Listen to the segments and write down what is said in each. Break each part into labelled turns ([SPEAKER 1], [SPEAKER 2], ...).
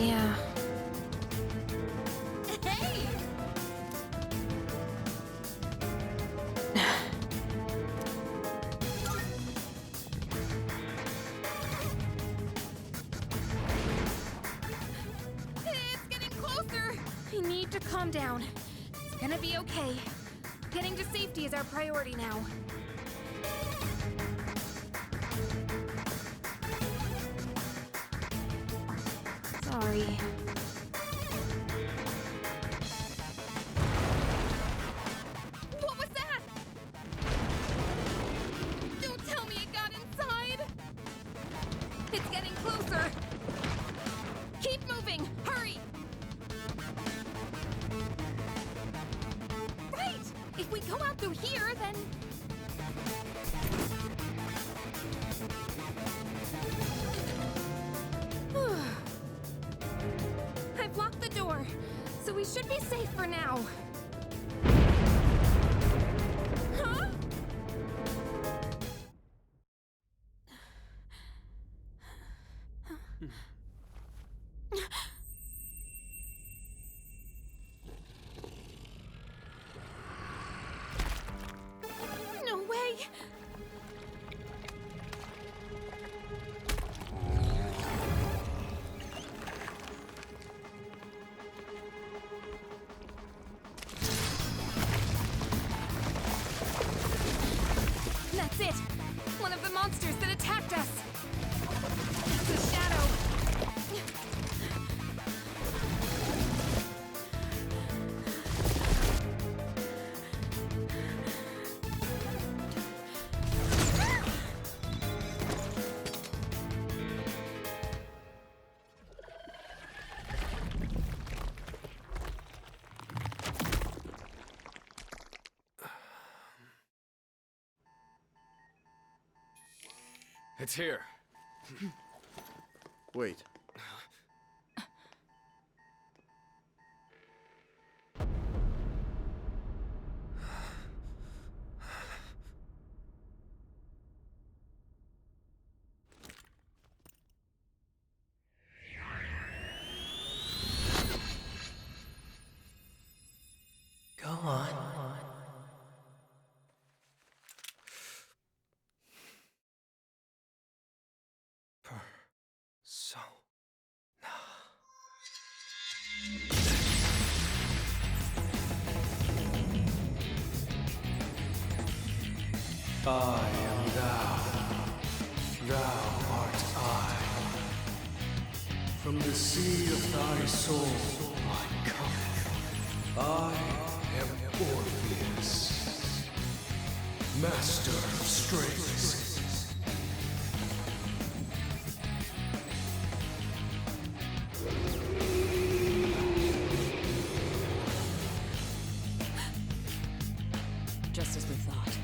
[SPEAKER 1] Yeah.
[SPEAKER 2] Hey! It's getting closer!
[SPEAKER 1] I need to calm down. It's gonna be okay. Getting to safety is our priority now. Sorry.
[SPEAKER 2] What was that? Don't tell me it got inside! It's getting closer! Keep moving! Hurry! Right! If we go out through here, then...
[SPEAKER 1] I've locked the door, so we should be safe for now.
[SPEAKER 2] Huh?
[SPEAKER 1] No way!
[SPEAKER 2] That's it! One of the monsters that attacked us! It's a shadow!
[SPEAKER 3] It's here.
[SPEAKER 4] Wait.
[SPEAKER 5] Go on.
[SPEAKER 3] So.
[SPEAKER 5] I am thou. Thou art I. From the sea of thy soul I come. I am Orpheus, master of strings.
[SPEAKER 2] Just as we thought.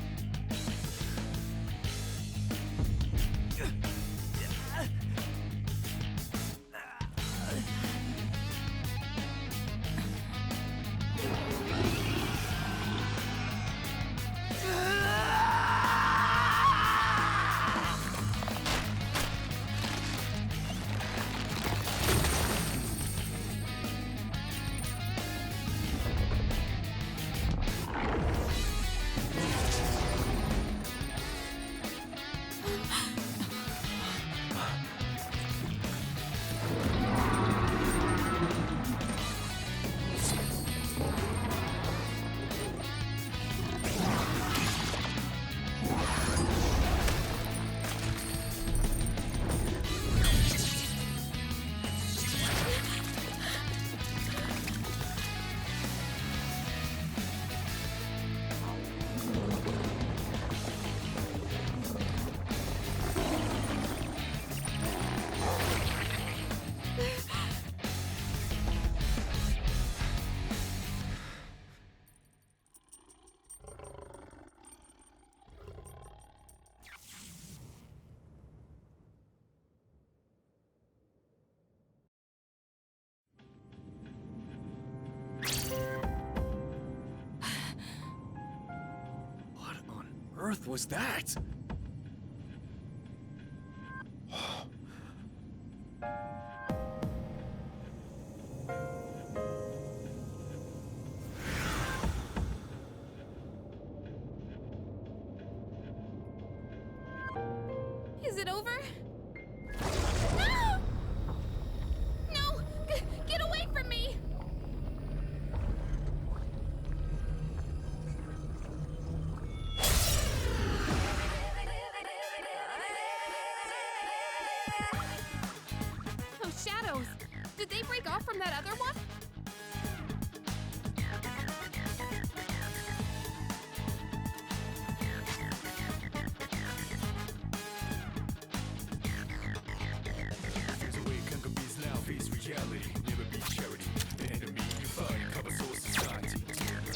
[SPEAKER 3] Earth was that?
[SPEAKER 2] it over? No! No! Get away from me! Those shadows! Did they break off from that other one?
[SPEAKER 5] Reality, never be charity. The enemy you fight, cover soul society.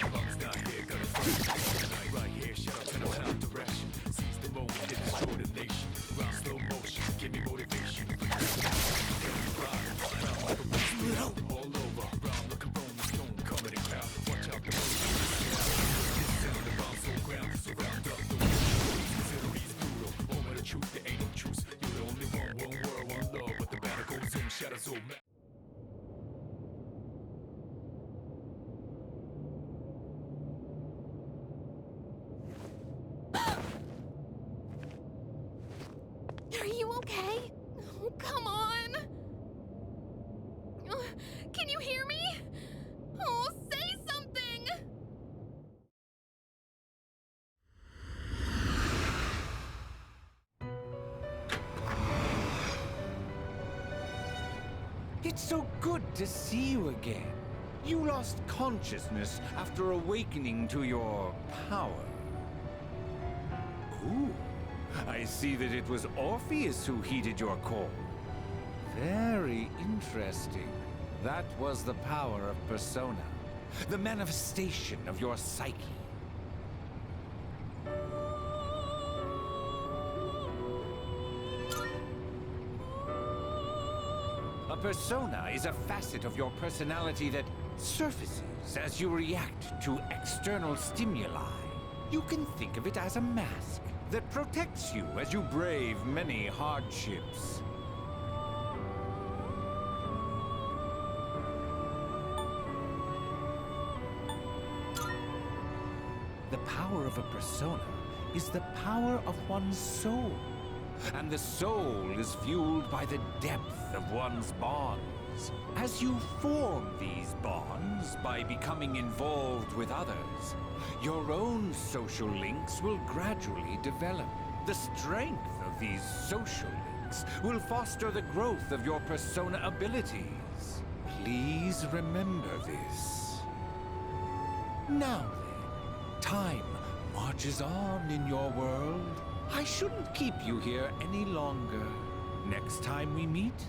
[SPEAKER 5] Mom's not here, gotta fight. Right here, shut up, turn around direction. Seize the moment, and destroy the nation. Round slow motion, give me motivation. All over, round like a rolling stone, coming in cloud. Watch out, the road. This sound of bomb so ground, so round up the world. Consider he's brutal, moment of truth, there ain't no truth. You're the only one world, one love. But the battle goes on, shadows all mad.
[SPEAKER 2] Are you okay? Oh, come on! Can you hear me? Oh, say something!
[SPEAKER 4] It's so good to see you again. You lost consciousness after awakening to your power. Ooh, I see that it was Orpheus who heeded your call. Very interesting. That was the power of persona, the manifestation of your psyche. A persona is a facet of your personality that surfaces as you react to external stimuli. You can think of it as a mask that protects you as you brave many hardships. The power of a persona is the power of one's soul. And the soul is fueled by the depth of one's bonds. As you form these bonds by becoming involved with others, your own social links will gradually develop. The strength of these social links will foster the growth of your persona abilities. Please remember this. Now then, time marches on in your world. I shouldn't keep you here any longer. Next time we meet,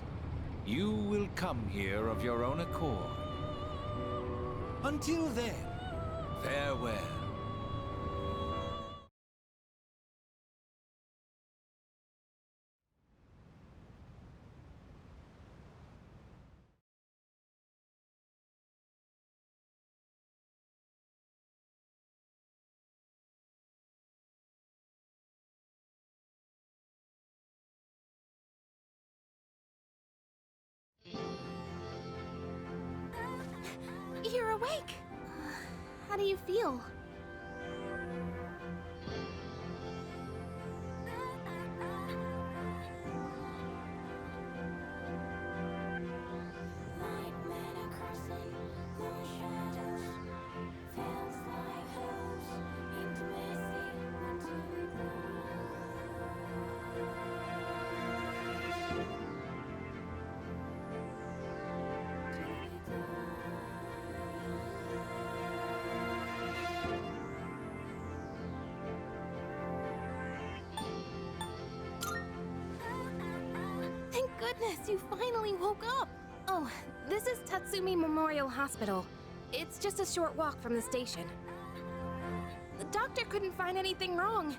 [SPEAKER 4] you will come here of your own accord. Until then, farewell.
[SPEAKER 2] You're awake. How do you feel? Thank goodness you finally woke up! Oh, this is Tatsumi Memorial Hospital. It's just a short walk from the station. The doctor couldn't find anything wrong.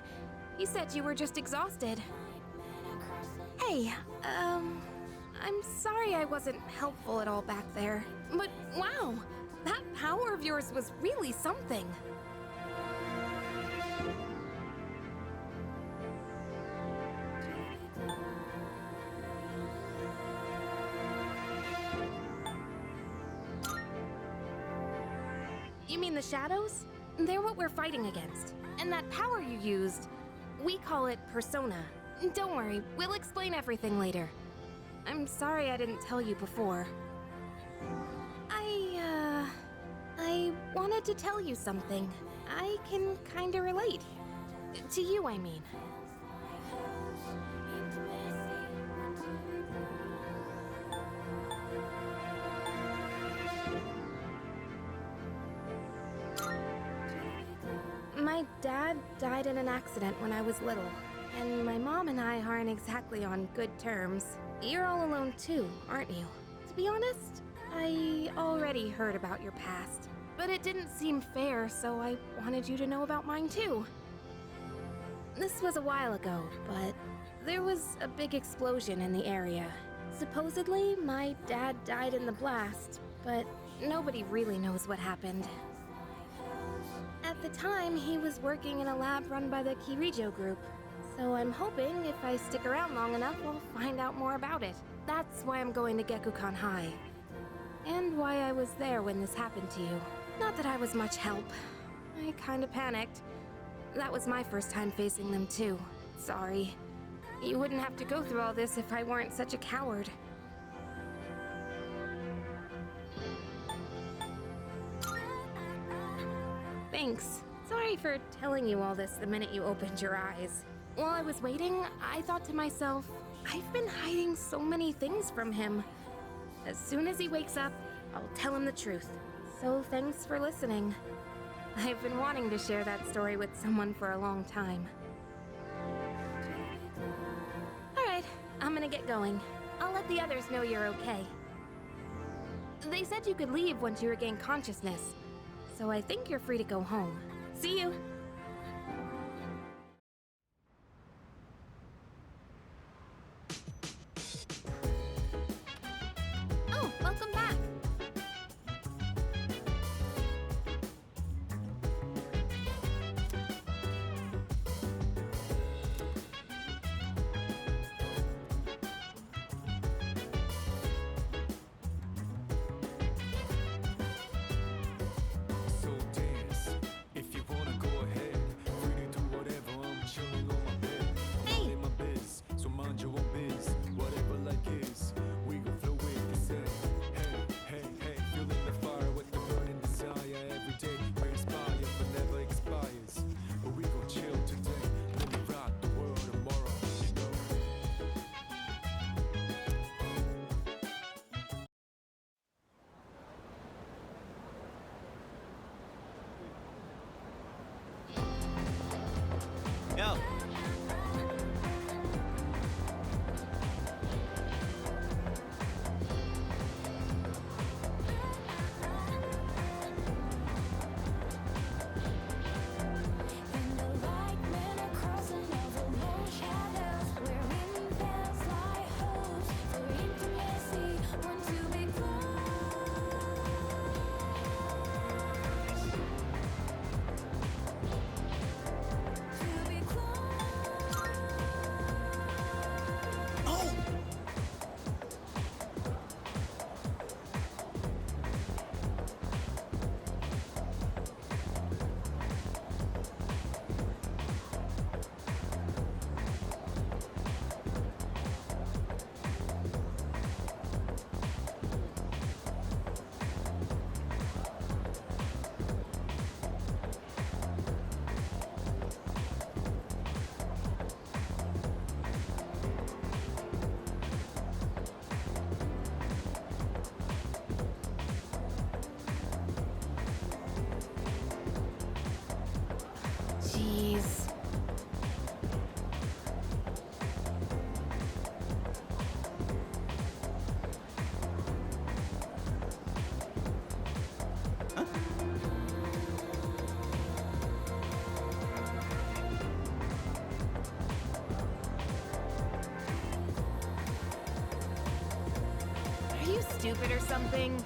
[SPEAKER 2] He said you were just exhausted. Hey, I'm sorry I wasn't helpful at all back there. But wow, that power of yours was really something. You mean the shadows? They're what we're fighting against. And that power you used, we call it persona. Don't worry, we'll explain everything later. I'm sorry I didn't tell you before. I wanted to tell you something. I can kinda relate. To you, I mean. My dad died in an accident when I was little, and my mom and I aren't exactly on good terms. You're all alone too, aren't you? To be honest, I already heard about your past, but it didn't seem fair, so I wanted you to know about mine too. This was a while ago, but there was a big explosion in the area. Supposedly, my dad died in the blast, but nobody really knows what happened. At the time, he was working in a lab run by the Kirijo group, so I'm hoping if I stick around long enough, I'll find out more about it. That's why I'm going to Gekukan High. And why I was there when this happened to you. Not that I was much help. I kinda panicked. That was my first time facing them too. Sorry. You wouldn't have to go through all this if I weren't such a coward. Thanks. Sorry for telling you all this the minute you opened your eyes. While I was waiting, I thought to myself, I've been hiding so many things from him. As soon as he wakes up, I'll tell him the truth. So thanks for listening. I've been wanting to share that story with someone for a long time. Alright, I'm gonna get going. I'll let the others know you're okay. They said you could leave once you regain consciousness, so I think you're free to go home. See you! Oh, welcome back!
[SPEAKER 5] So dance, if you wanna go ahead. Free to do whatever, I'm chilling on my bed.
[SPEAKER 2] Hey!
[SPEAKER 5] In my biz, so mind your own biz. Whatever life is, we gon' flow with the same. Hey, hey, hey, feeling the fire with the burning desire. Every day we inspire, but never expires. But we gon' chill today, let me rock the world tomorrow, you know.
[SPEAKER 6] Yo.
[SPEAKER 7] And the light men are crossing over more shadows, wearing bells like hopes for intimacy. Want to be close, to be close.
[SPEAKER 6] Oh!
[SPEAKER 2] Jeez. Are you stupid or something?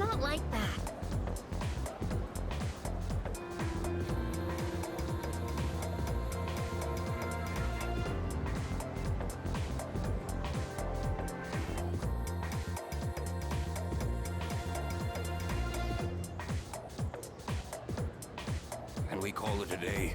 [SPEAKER 2] not like that.
[SPEAKER 4] And we call it a day.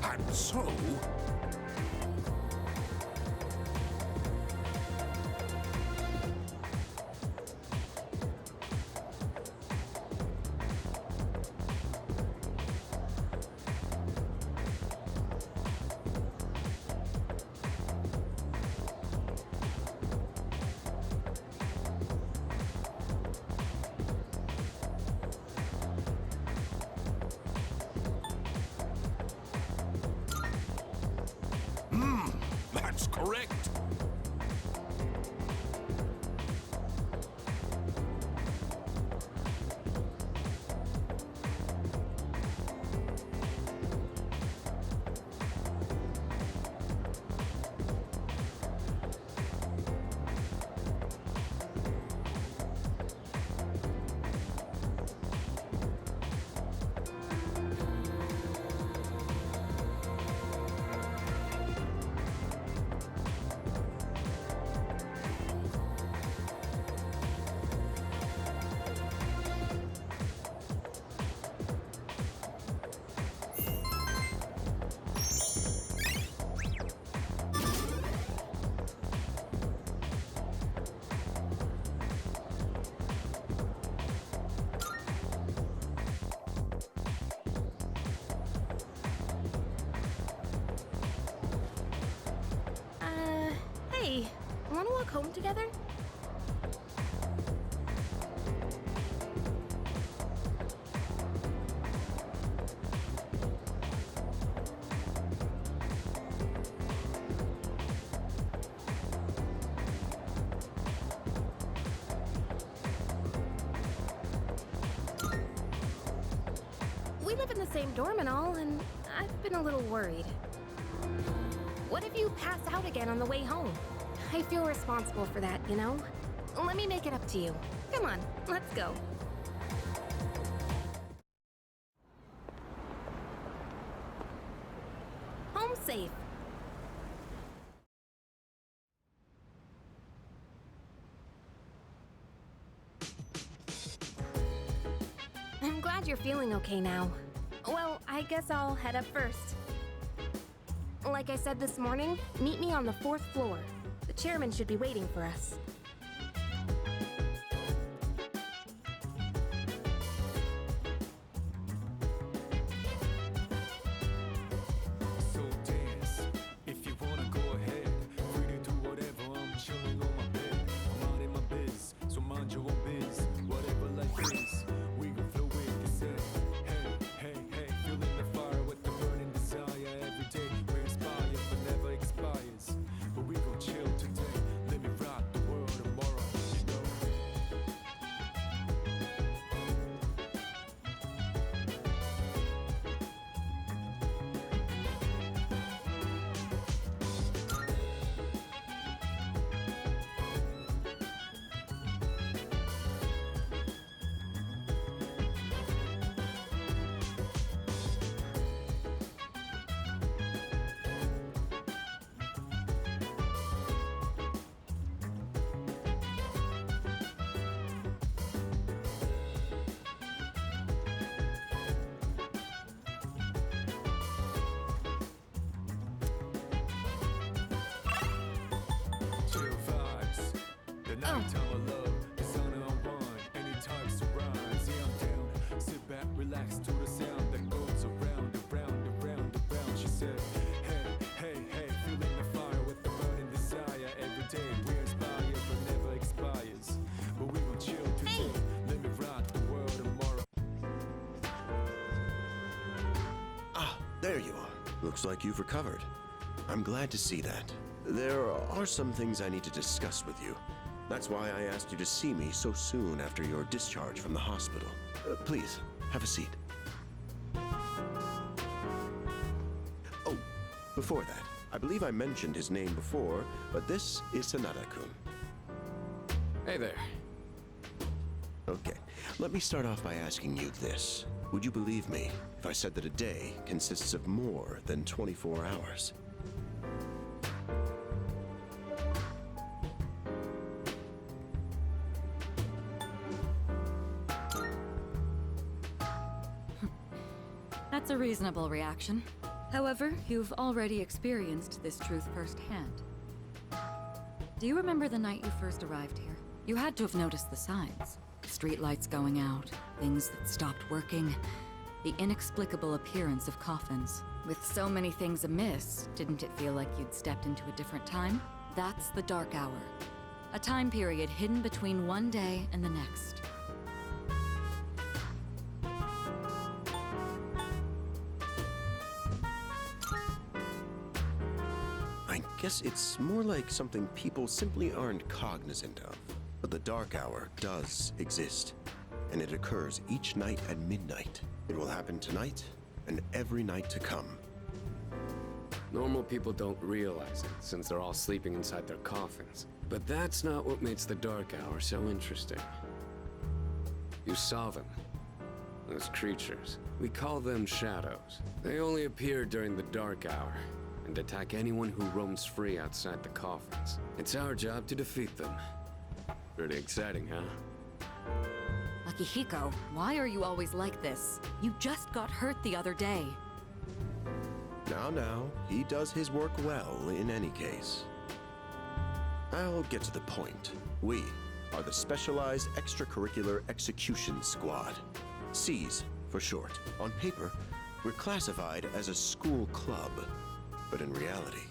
[SPEAKER 4] And so... That's correct.
[SPEAKER 2] Hey, wanna walk home together? We live in the same dorm and all, and I've been a little worried. What if you pass out again on the way home? I feel responsible for that, you know? Let me make it up to you. Come on, let's go. Home safe. I'm glad you're feeling okay now. Well, I guess I'll head up first. Like I said this morning, meet me on the 4th floor. The chairman should be waiting for us.
[SPEAKER 5] So dance, if you wanna go ahead. Free to do whatever, I'm chilling on my bed. I'm out in my biz, so mind your own biz. Whatever life is, we gon' flow with this head. Hey, hey, hey, feeling the fire with the burning desire every day. We're inspired but never expires. But we gon' chill today. Let me rock the world Anytime I love, the sound unwind. Anytime surrounds, yeah, I'm down. Sit back, relax to the sound that goes around, around, around, around. She said, hey, hey, hey, feeling the fire with the burning desire. Every day we inspire, but never expires. But we gon' chill today. Let me rock the world tomorrow.
[SPEAKER 6] Ah, there you are. Looks like you've recovered. I'm glad to see that. There are some things I need to discuss with you. That's why I asked you to see me so soon after your discharge from the hospital. Please, have a seat. Oh, before that, I believe I mentioned his name before, but this is Sanada-kun.
[SPEAKER 3] Hey there.
[SPEAKER 6] Okay, let me start off by asking you this. Would you believe me if I said that a day consists of more than 24 hours?
[SPEAKER 8] That's a reasonable reaction. However, you've already experienced this truth firsthand. Do you remember the night you first arrived here? You had to have noticed the signs. Streetlights going out, things that stopped working, the inexplicable appearance of coffins. With so many things amiss, didn't it feel like you'd stepped into a different time? That's the Dark Hour. A time period hidden between one day and the next.
[SPEAKER 6] I guess it's more like something people simply aren't cognizant of. But the Dark Hour does exist, and it occurs each night at midnight. It will happen tonight and every night to come.
[SPEAKER 3] Normal people don't realize it, since they're all sleeping inside their coffins. But that's not what makes the Dark Hour so interesting. You saw them. Those creatures. We call them shadows. They only appear during the Dark Hour, and attack anyone who roams free outside the coffins. It's our job to defeat them. Pretty exciting, huh?
[SPEAKER 8] Akihiko, why are you always like this? You just got hurt the other day.
[SPEAKER 6] Now, he does his work well in any case. I'll get to the point. We are the Specialized Extracurricular Execution Squad. SEAS for short. On paper, we're classified as a school club. But in reality,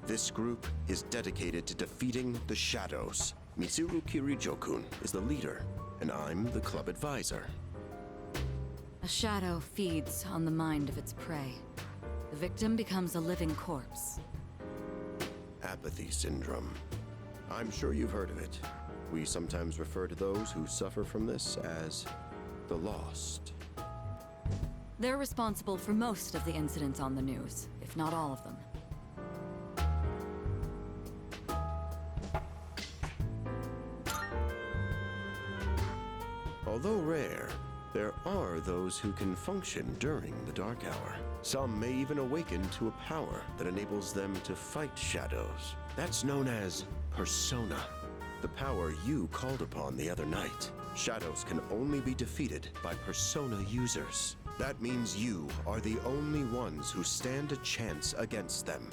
[SPEAKER 6] this group is dedicated to defeating the shadows. Mitsuru Kirijokun is the leader, and I'm the club advisor.
[SPEAKER 8] A shadow feeds on the mind of its prey. The victim becomes a living corpse.
[SPEAKER 6] Apathy syndrome. I'm sure you've heard of it. We sometimes refer to those who suffer from this as the lost.
[SPEAKER 8] They're responsible for most of the incidents on the news, if not all of them.
[SPEAKER 6] Although rare, there are those who can function during the Dark Hour. Some may even awaken to a power that enables them to fight shadows. That's known as persona, the power you called upon the other night. Shadows can only be defeated by persona users. That means you are the only ones who stand a chance against them.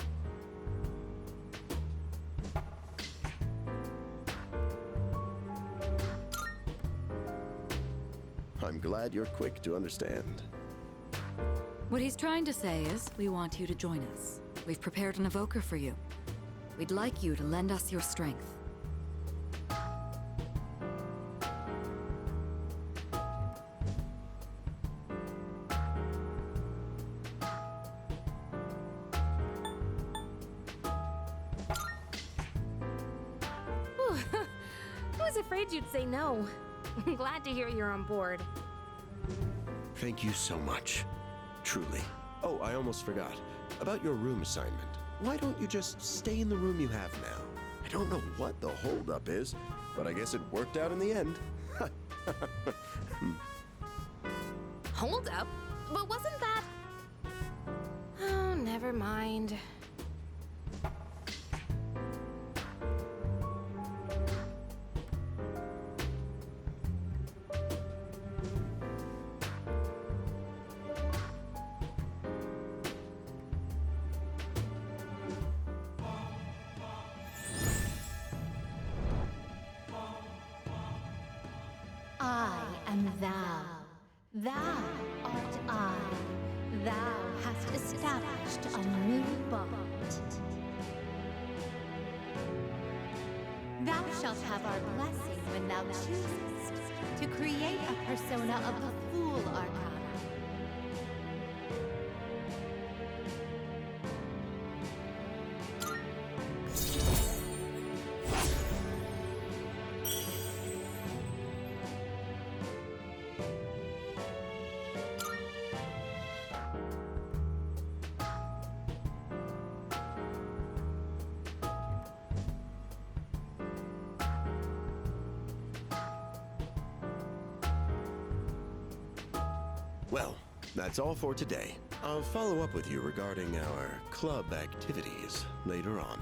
[SPEAKER 6] I'm glad you're quick to understand.
[SPEAKER 8] What he's trying to say is, we want you to join us. We've prepared an evoker for you. We'd like you to lend us your strength.
[SPEAKER 2] Whew. I was afraid you'd say no. I'm glad to hear you're on board.
[SPEAKER 6] Thank you so much. Truly. Oh, I almost forgot. About your room assignment. Why don't you just stay in the room you have now? I don't know what the holdup is, but I guess it worked out in the end.
[SPEAKER 2] Hold up? But wasn't that... Oh, never mind.
[SPEAKER 7] hast established a new bond. Thou shalt have our blessing when thou choosest to create a persona of the Fool Arcana.
[SPEAKER 6] Well, that's all for today. I'll follow up with you regarding our club activities later on.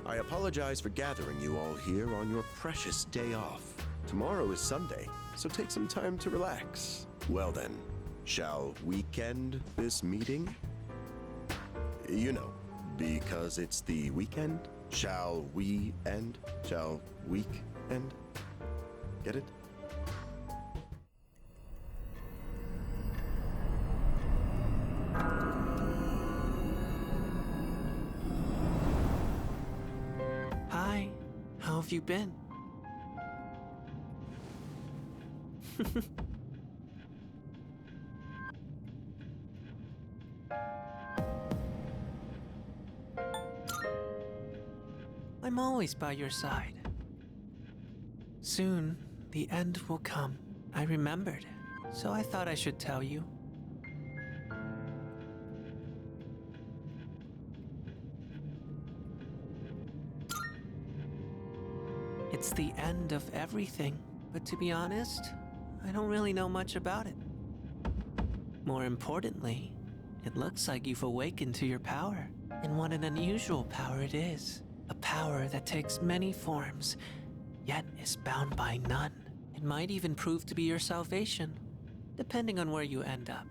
[SPEAKER 6] I apologize for gathering you all here on your precious day off. Tomorrow is Sunday, so take some time to relax. Well then, shall weekend this meeting? You know, because it's the weekend. Shall we end? Shall week end? Get it?
[SPEAKER 9] Hi, how have you been? I'm always by your side. Soon, the end will come. I remembered, so I thought I should tell you. It's the end of everything, but to be honest, I don't really know much about it. More importantly, it looks like you've awakened to your power, and what an unusual power it is. A power that takes many forms, yet is bound by none. It might even prove to be your salvation, depending on where you end up.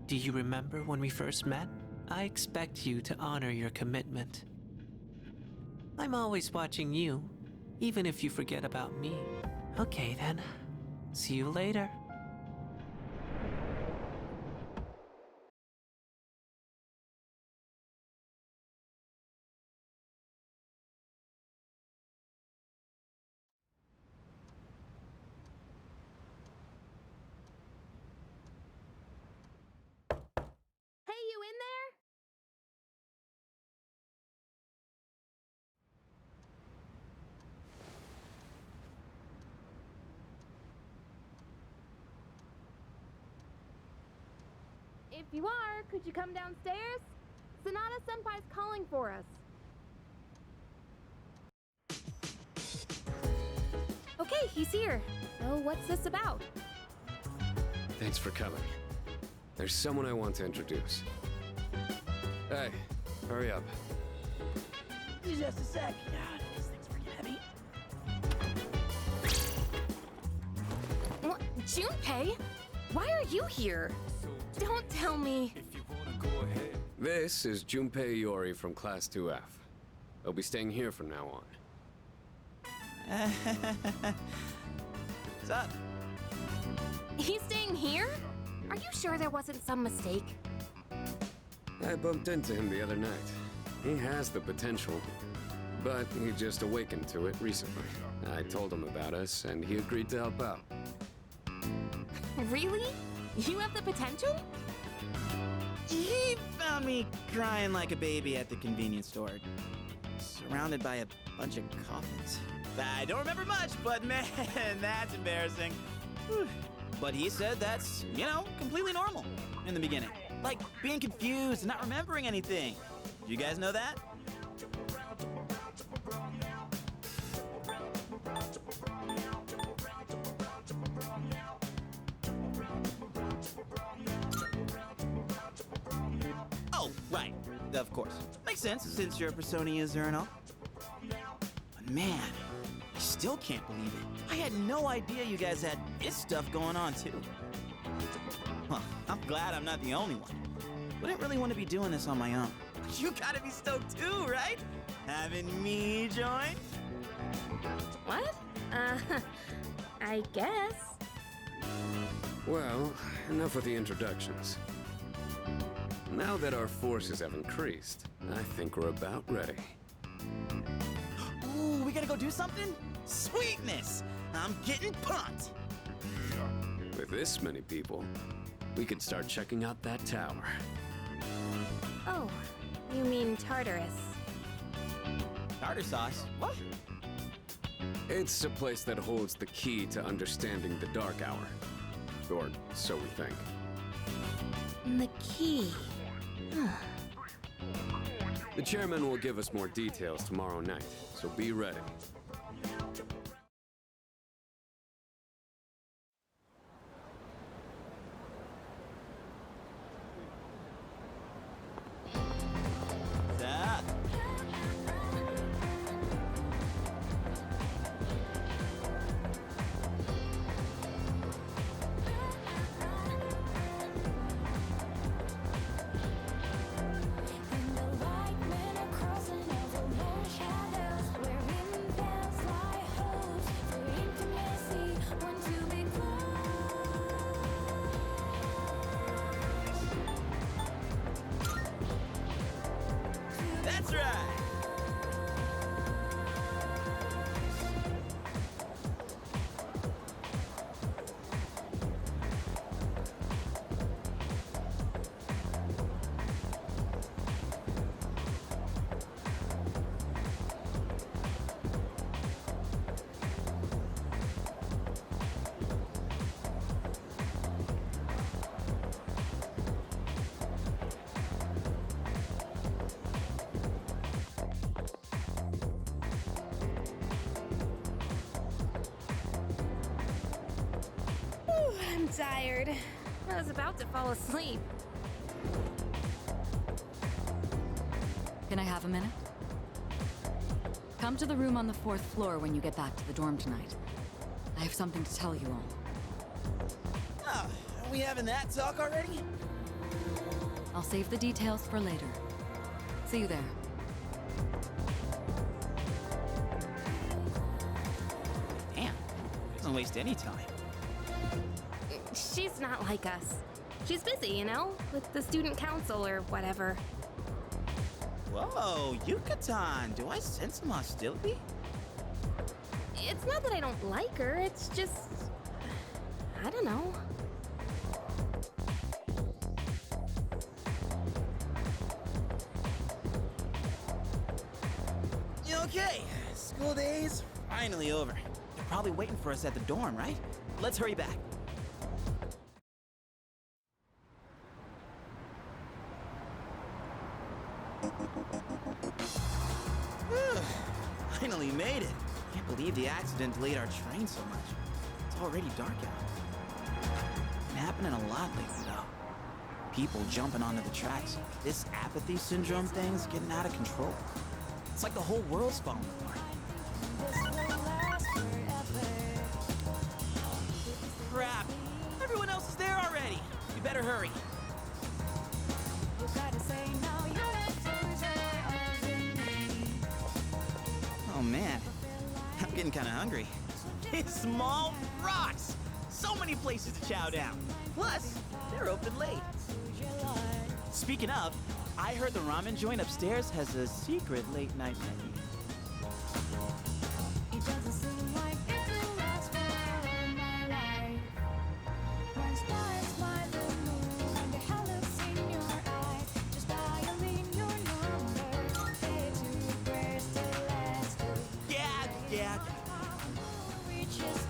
[SPEAKER 9] Do you remember when we first met? I expect you to honor your commitment. I'm always watching you, even if you forget about me. Okay then, see you later.
[SPEAKER 2] Hey, you in there? If you are, could you come downstairs? Sonata Senpai's calling for us. Okay, he's here. So what's this about?
[SPEAKER 3] Thanks for coming. There's someone I want to introduce. Hey, hurry up.
[SPEAKER 10] Just a sec. God, this thing's freaking heavy.
[SPEAKER 2] What? Junpei? Why are you here? Don't tell me.
[SPEAKER 3] This is Junpei Iori from Class 2F. He'll be staying here from now on.
[SPEAKER 10] What's up?
[SPEAKER 2] He's staying here? Are you sure there wasn't some mistake?
[SPEAKER 3] I bumped into him the other night. He has the potential, but he just awakened to it recently. I told him about us, and he agreed to help out.
[SPEAKER 2] Really? You have the potential?
[SPEAKER 10] He found me crying like a baby at the convenience store, surrounded by a bunch of coffins. I don't remember much, but man, that's embarrassing. Whew. But he said that's, completely normal in the beginning. Like being confused and not remembering anything. Do you guys know that? Oh, right. Of course. Makes sense since you're a persona user and all. But man, I still can't believe it. I had no idea you guys had this stuff going on too. Well, I'm glad I'm not the only one. Wouldn't really want to be doing this on my own. You gotta be stoked too, right? Having me join?
[SPEAKER 2] What? I guess.
[SPEAKER 3] Well, enough with the introductions. Now that our forces have increased, I think we're about ready.
[SPEAKER 10] Ooh, we gotta go do something? Sweetness! I'm getting pumped!
[SPEAKER 3] With this many people, we could start checking out that tower.
[SPEAKER 2] Oh, you mean Tartarus.
[SPEAKER 10] Tartar sauce? What?
[SPEAKER 3] It's a place that holds the key to understanding the Dark Hour. Or so we think.
[SPEAKER 2] The key.
[SPEAKER 3] The chairman will give us more details tomorrow night, so be ready.
[SPEAKER 10] Sup?
[SPEAKER 7] And the white men are crossing over more shadows, wherein there's lie hopes for intimacy. Want to be close.
[SPEAKER 10] That's right!
[SPEAKER 2] Whew, I'm tired. I was about to fall asleep.
[SPEAKER 8] Can I have a minute? Come to the room on the 4th floor when you get back to the dorm tonight. I have something to tell you all.
[SPEAKER 10] Oh, are we having that talk already?
[SPEAKER 8] I'll save the details for later. See you there.
[SPEAKER 10] Damn, doesn't waste any time.
[SPEAKER 2] She's not like us. She's busy, you know, with the student council or whatever.
[SPEAKER 10] Whoa, Yucatan, do I sense some hostility?
[SPEAKER 2] It's not that I don't like her, it's just. I don't know.
[SPEAKER 10] Okay, school days finally over. They're probably waiting for us at the dorm, right? Let's hurry back. Finally made it. Can't believe the accident delayed our train so much. It's already dark out. Been happening a lot lately, though. People jumping onto the tracks. This apathy syndrome thing's getting out of control. It's like the whole world's falling apart. Crap! Everyone else is there already. We better hurry. Oh man, I'm getting kind of hungry. It's Small Rocks! So many places to chow down. Plus, they're open late. Speaking of, I heard the ramen joint upstairs has a secret late night menu.
[SPEAKER 7] It doesn't seem like it will last forever, my life. When stars by the moon and the hell looks in your eyes, just dialing your number, say two prayers to last.
[SPEAKER 10] Yeah.
[SPEAKER 7] Reaches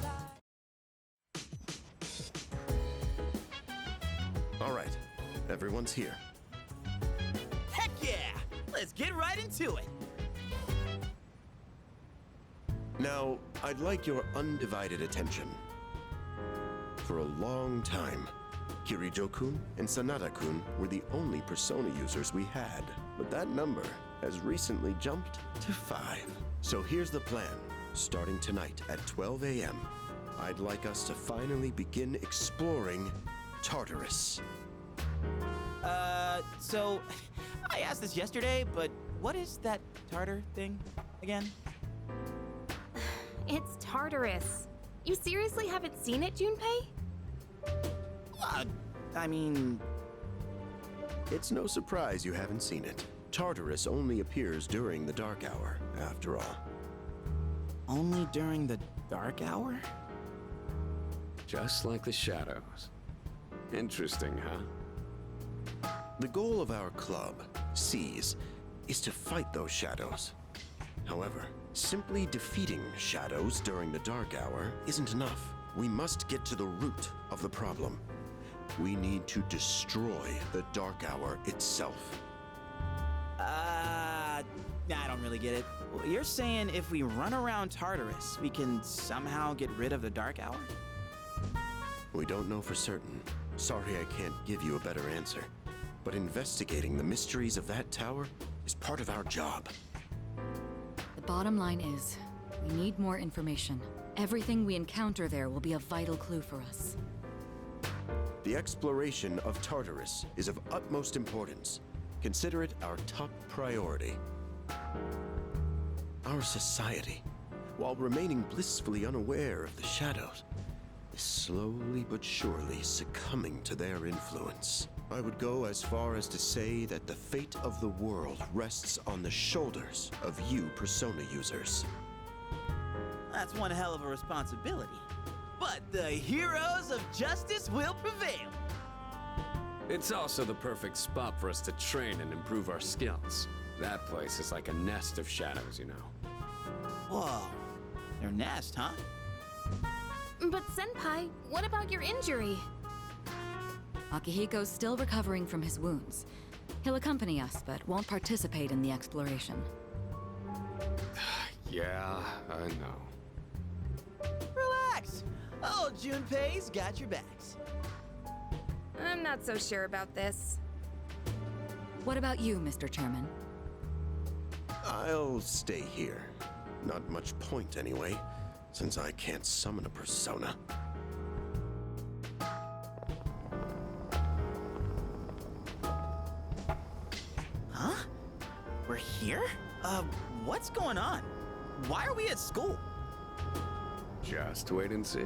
[SPEAKER 6] All right, everyone's here.
[SPEAKER 10] Heck yeah! Let's get right into it.
[SPEAKER 6] Now, I'd like your undivided attention. For a long time, Kirijo-kun and Sanada-kun were the only persona users we had, but that number has recently jumped to 5. So here's the plan. Starting tonight at 12 a.m., I'd like us to finally begin exploring Tartarus.
[SPEAKER 10] So I asked this yesterday, but what is that tartar thing again?
[SPEAKER 2] It's Tartarus. You seriously haven't seen it, Junpei?
[SPEAKER 10] I mean,
[SPEAKER 6] It's no surprise you haven't seen it. Tartarus only appears during the dark hour, after all.
[SPEAKER 10] only during the dark hour?
[SPEAKER 3] Just like the shadows. Interesting, huh?
[SPEAKER 6] The goal of our club, Seize, is to fight those shadows. However, simply defeating shadows during the dark hour isn't enough. We must get to the root of the problem. We need to destroy the dark hour itself.
[SPEAKER 10] I don't really get it. Well, you're saying if we run around Tartarus, we can somehow get rid of the dark hour?
[SPEAKER 6] We don't know for certain. Sorry I can't give you a better answer. But investigating the mysteries of that tower is part of our job.
[SPEAKER 8] The bottom line is, we need more information. Everything we encounter there will be a vital clue for us.
[SPEAKER 6] The exploration of Tartarus is of utmost importance. Consider it our top priority. Our society, while remaining blissfully unaware of the shadows, is slowly but surely succumbing to their influence. I would go as far as to say that the fate of the world rests on the shoulders of you Persona users.
[SPEAKER 10] That's one hell of a responsibility. But the heroes of justice will prevail.
[SPEAKER 3] It's also the perfect spot for us to train and improve our skills. That place is like a nest of shadows, you know.
[SPEAKER 10] Whoa, their nest, huh?
[SPEAKER 2] But Senpai, what about your injury?
[SPEAKER 8] Akihiko's still recovering from his wounds. He'll accompany us, but won't participate in the exploration.
[SPEAKER 3] Yeah, I know.
[SPEAKER 10] Relax. Oh, Junpei's got your backs.
[SPEAKER 2] I'm not so sure about this.
[SPEAKER 8] What about you, Mr. Chairman?
[SPEAKER 6] I'll stay here. Not much point anyway, since I can't summon a persona.
[SPEAKER 10] Huh? We're here? What's going on? Why are we at school?
[SPEAKER 3] Just wait and see.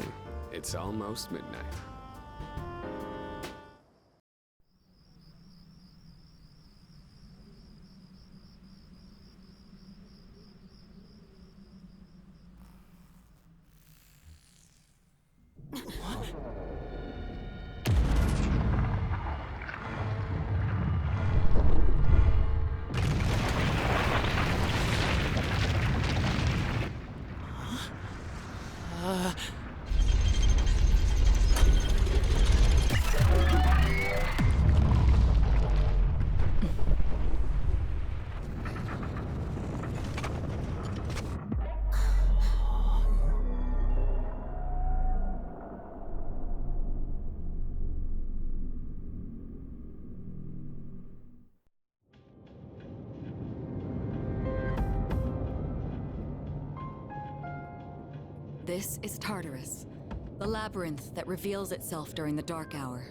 [SPEAKER 3] It's almost midnight.
[SPEAKER 8] This is Tartarus, the labyrinth that reveals itself during the dark hour.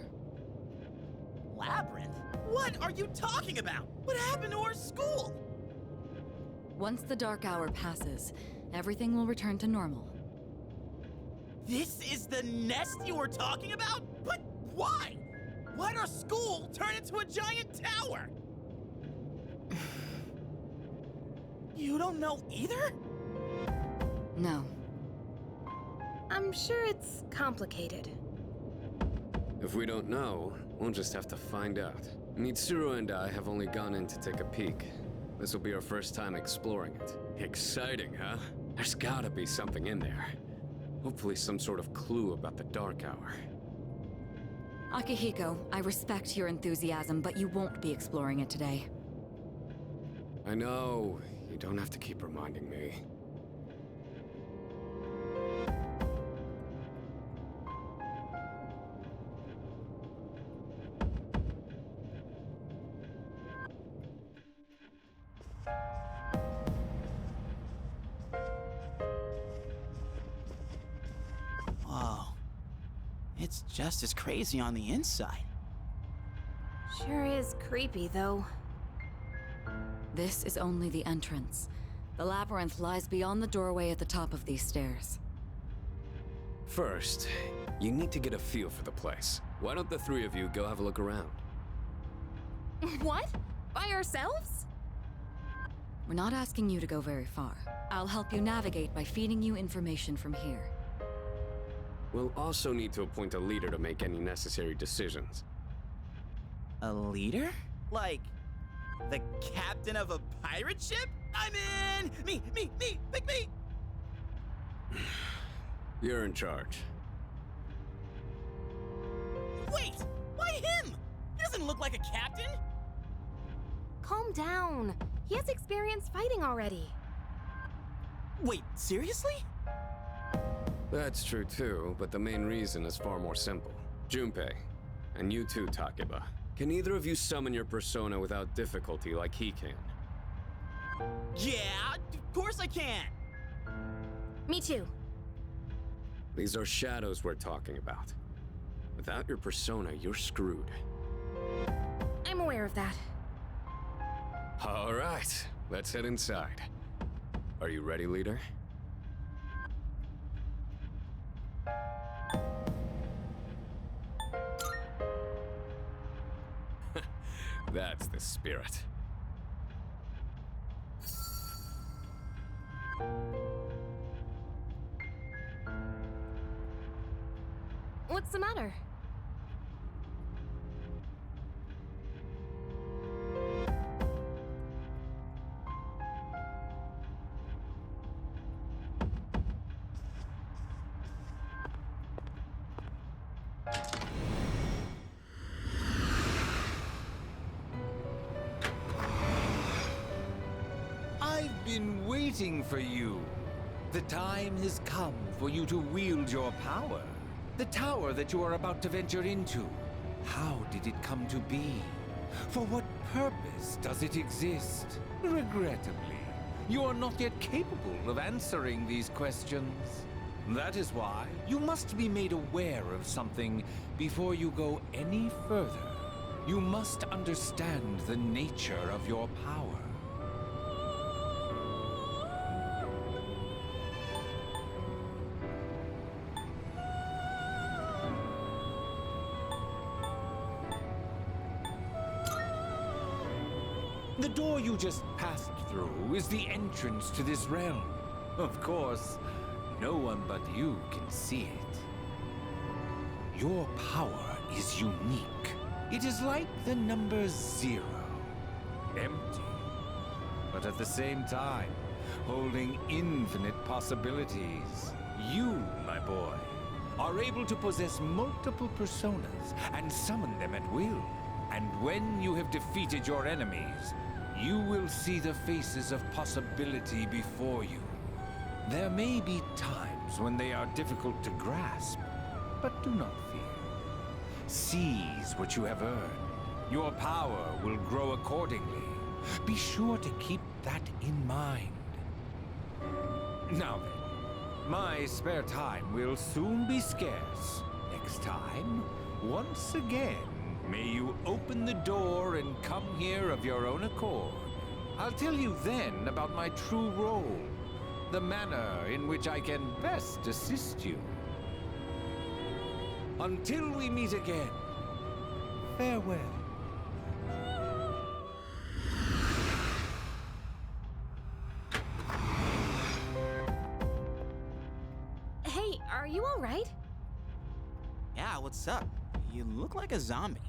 [SPEAKER 10] Labyrinth? What are you talking about? What happened to our school?
[SPEAKER 8] Once the dark hour passes, everything will return to normal.
[SPEAKER 10] This is the nest you were talking about? But why? Why'd our school turn into a giant tower? You don't know either?
[SPEAKER 8] No.
[SPEAKER 2] I'm sure it's complicated.
[SPEAKER 3] If we don't know, we'll just have to find out. Mitsuru and I have only gone in to take a peek. This will be our first time exploring it. Exciting, huh? There's gotta be something in there. Hopefully some sort of clue about the dark hour.
[SPEAKER 8] Akihiko, I respect your enthusiasm, but you won't be exploring it today.
[SPEAKER 3] I know. You don't have to keep reminding me.
[SPEAKER 10] Whoa. It's just as crazy on the inside.
[SPEAKER 2] Sure is creepy, though.
[SPEAKER 8] This is only the entrance. The labyrinth lies beyond the doorway at the top of these stairs.
[SPEAKER 3] First, you need to get a feel for the place. Why don't the three of you go have a look around?
[SPEAKER 2] What? By ourselves?
[SPEAKER 8] We're not asking you to go very far. I'll help you navigate by feeding you information from here.
[SPEAKER 3] We'll also need to appoint a leader to make any necessary decisions.
[SPEAKER 10] A leader? Like, the captain of a pirate ship? I'm in! Me! Pick me!
[SPEAKER 3] You're in charge.
[SPEAKER 10] Wait! Why him? He doesn't look like a captain!
[SPEAKER 2] Calm down. He has experience fighting already.
[SPEAKER 10] Wait, seriously?
[SPEAKER 3] That's true too, but the main reason is far more simple. Junpei, and you too, Takeba. Can either of you summon your persona without difficulty like he can?
[SPEAKER 10] Yeah, of course I can!
[SPEAKER 2] Me too.
[SPEAKER 3] These are shadows we're talking about. Without your persona, you're screwed.
[SPEAKER 2] I'm aware of that.
[SPEAKER 3] All right, let's head inside. Are you ready, leader? That's the spirit.
[SPEAKER 2] What's the matter?
[SPEAKER 4] I've been waiting for you. The time has come for you to wield your power. The tower that you are about to venture into. How did it come to be? For what purpose does it exist? Regrettably, you are not yet capable of answering these questions. That is why you must be made aware of something before you go any further. You must understand the nature of your power. The door you just passed through is the entrance to this realm. Of course, no one but you can see it. Your power is unique. It is like the number 0. Empty. But at the same time, holding infinite possibilities. You, my boy, are able to possess multiple personas and summon them at will. And when you have defeated your enemies, you will see the faces of possibility before you. There may be times when they are difficult to grasp, but do not fear. Seize what you have earned. Your power will grow accordingly. Be sure to keep that in mind. Now then, my spare time will soon be scarce. Next time, once again, may you open the door and come here of your own accord. I'll tell you then about my true role, the manner in which I can best assist you. Until we meet again, farewell.
[SPEAKER 2] Hey, are you all right?
[SPEAKER 10] Yeah, what's up? You look like a zombie.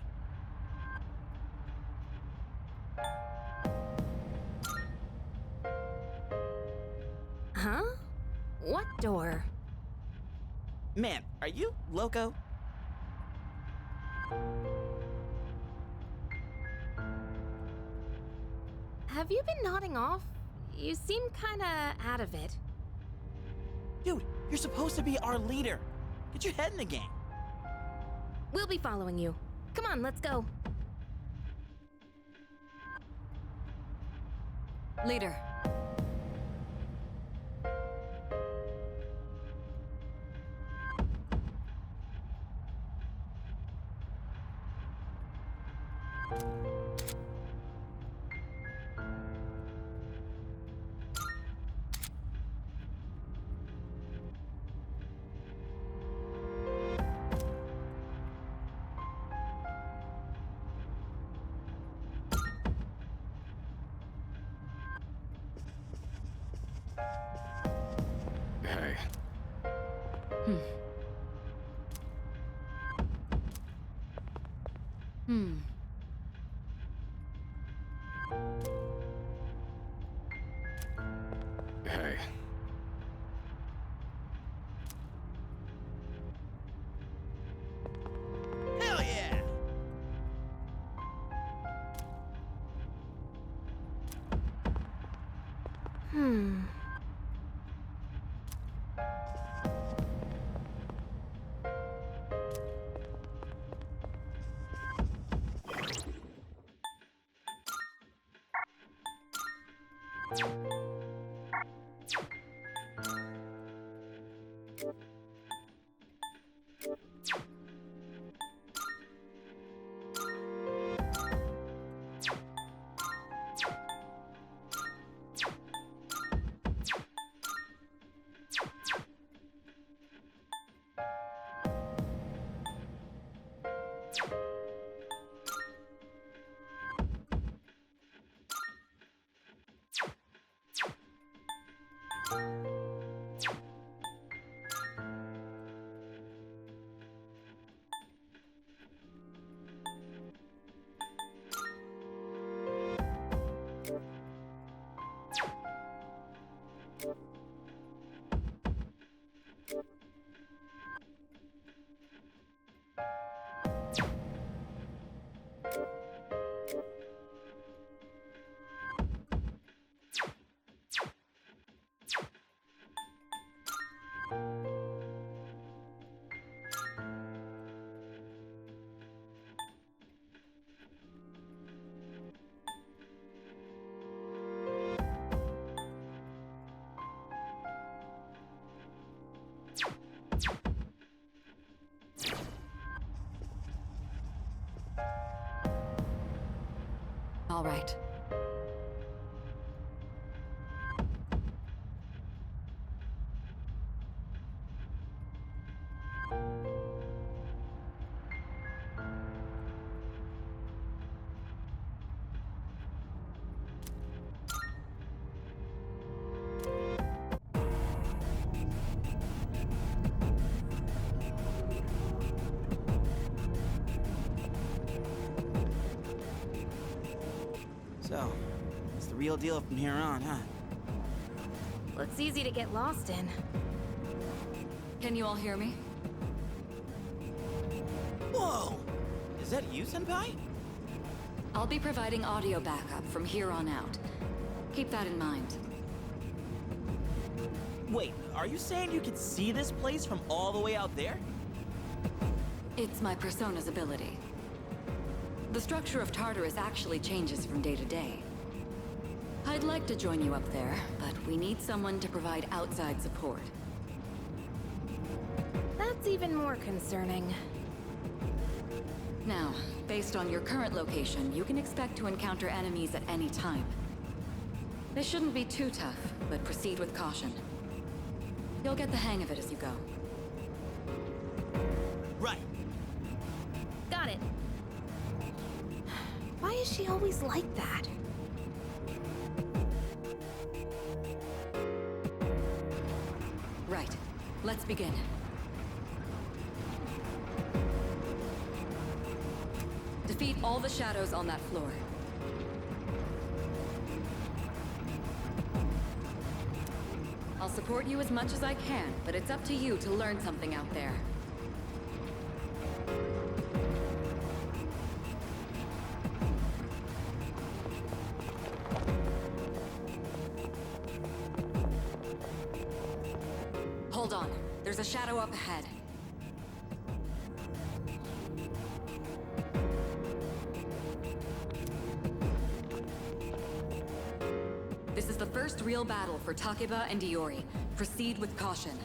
[SPEAKER 2] Huh? What door?
[SPEAKER 10] Man, are you loco?
[SPEAKER 2] Have you been nodding off? You seem kinda out of it.
[SPEAKER 10] Dude, you're supposed to be our leader. Get your head in the game.
[SPEAKER 2] We'll be following you. Come on, let's go.
[SPEAKER 8] Leader.
[SPEAKER 3] Hey. Hey.
[SPEAKER 10] Hell yeah!
[SPEAKER 8] All right.
[SPEAKER 10] So, it's the real deal from here on, huh?
[SPEAKER 2] Looks easy to get lost in.
[SPEAKER 8] Can you all hear me?
[SPEAKER 10] Whoa! Is that you, Senpai?
[SPEAKER 8] I'll be providing audio backup from here on out. Keep that in mind.
[SPEAKER 10] Wait, are you saying you can see this place from all the way out there?
[SPEAKER 8] It's my persona's ability. The structure of Tartarus actually changes from day to day. I'd like to join you up there, but we need someone to provide outside support.
[SPEAKER 2] That's even more concerning.
[SPEAKER 8] Now, based on your current location, you can expect to encounter enemies at any time. They shouldn't be too tough, but proceed with caution. You'll get the hang of it as you go.
[SPEAKER 10] Right.
[SPEAKER 2] Got it. Why is she always like that?
[SPEAKER 8] Right. Let's begin. Defeat all the shadows on that floor. I'll support you as much as I can, but it's up to you to learn something out there. Hold on. There's a shadow up ahead. This is the first real battle for Takeba and Iori. Proceed with caution.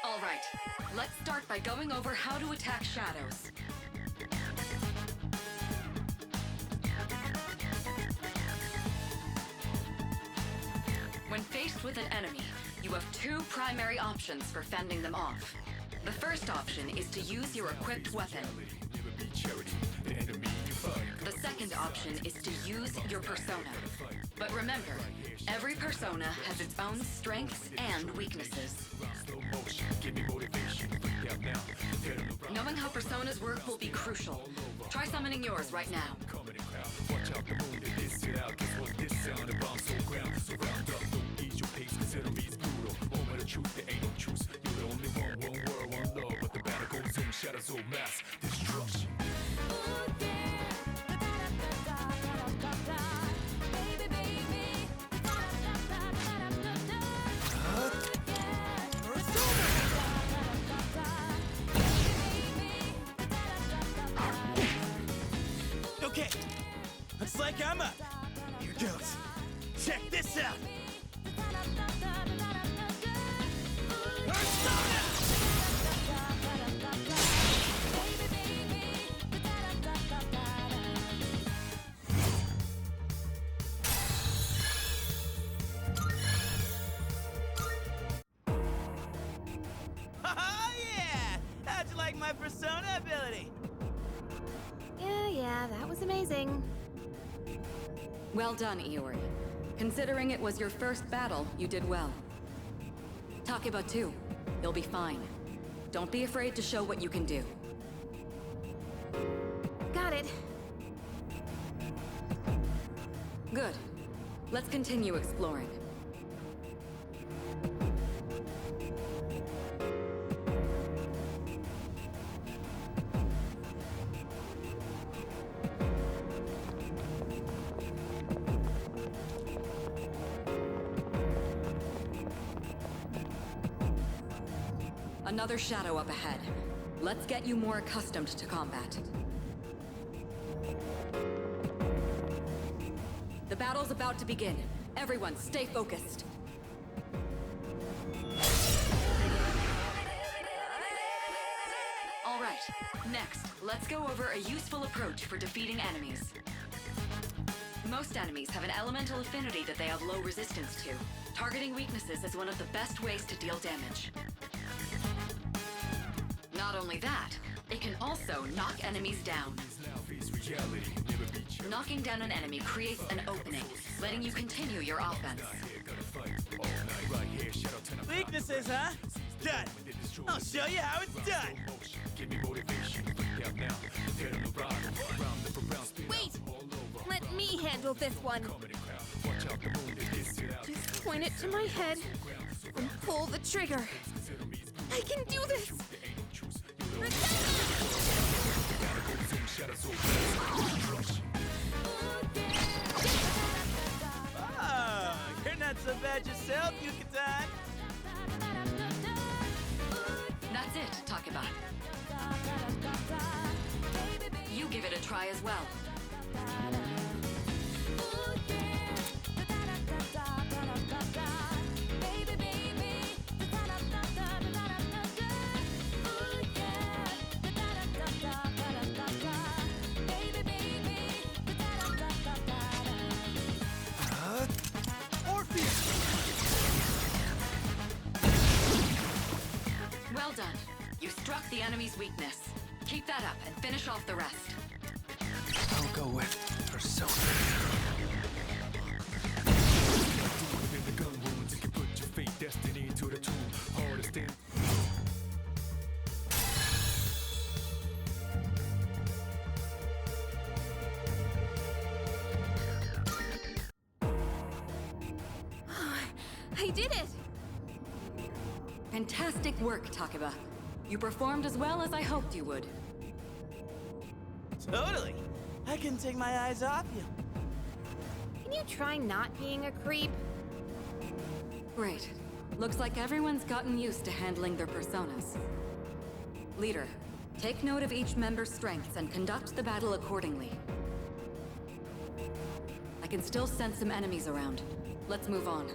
[SPEAKER 8] All right. Let's start by going over how to attack shadows. When faced with an enemy, you have two primary options for fending them off. The first option is to use your equipped weapon.
[SPEAKER 5] Never be charity. The enemy you fight.
[SPEAKER 8] The second second option is to use your persona. But remember, every persona has its own strengths and weaknesses. Knowing how personas work will be crucial. Try summoning yours right now.
[SPEAKER 5] Watch out the moon, they diss it out. Guess what this sound? The bombs so ground. So round up, don't ease your pace, consider me brutal. Moment of truth, there ain't no truce. You're the only one world, one love. But the battle goes in, shadows of mass destruction.
[SPEAKER 10] Okay, looks like I'm up. Here goes. Check this out. Persona! Oh yeah! How'd you like my persona ability?
[SPEAKER 2] Yeah, that was amazing.
[SPEAKER 8] Well done, Iori. Considering it was your first battle, you did well. Takeba too. You'll be fine. Don't be afraid to show what you can do.
[SPEAKER 2] Got it.
[SPEAKER 8] Good. Let's continue exploring. Another shadow up ahead. Let's get you more accustomed to combat. The battle's about to begin. Everyone, stay focused. All right, next, let's go over a useful approach for defeating enemies. Most enemies have an elemental affinity that they have low resistance to. Targeting weaknesses is one of the best ways to deal damage. Not only that, it can also knock enemies down. Knocking down an enemy creates an opening, letting you continue your offense.
[SPEAKER 10] Weaknesses, huh? Done. I'll show you how it's done.
[SPEAKER 2] Wait! Let me handle this one. Just point it to my head and pull the trigger. I can do this!
[SPEAKER 10] Oh, you're not so bad yourself, Yucatan.
[SPEAKER 8] That's it, Takeba. You give it a try as well. Well done. You struck the enemy's weakness. Keep that up and finish off the rest.
[SPEAKER 9] I'll go with persona.
[SPEAKER 2] I did it!
[SPEAKER 8] Fantastic work, Takeba. You performed as well as I hoped you would.
[SPEAKER 10] Totally. I couldn't take my eyes off you.
[SPEAKER 2] Can you try not being a creep?
[SPEAKER 8] Great. Looks like everyone's gotten used to handling their personas. Leader, take note of each member's strengths and conduct the battle accordingly. I can still sense some enemies around. Let's move on.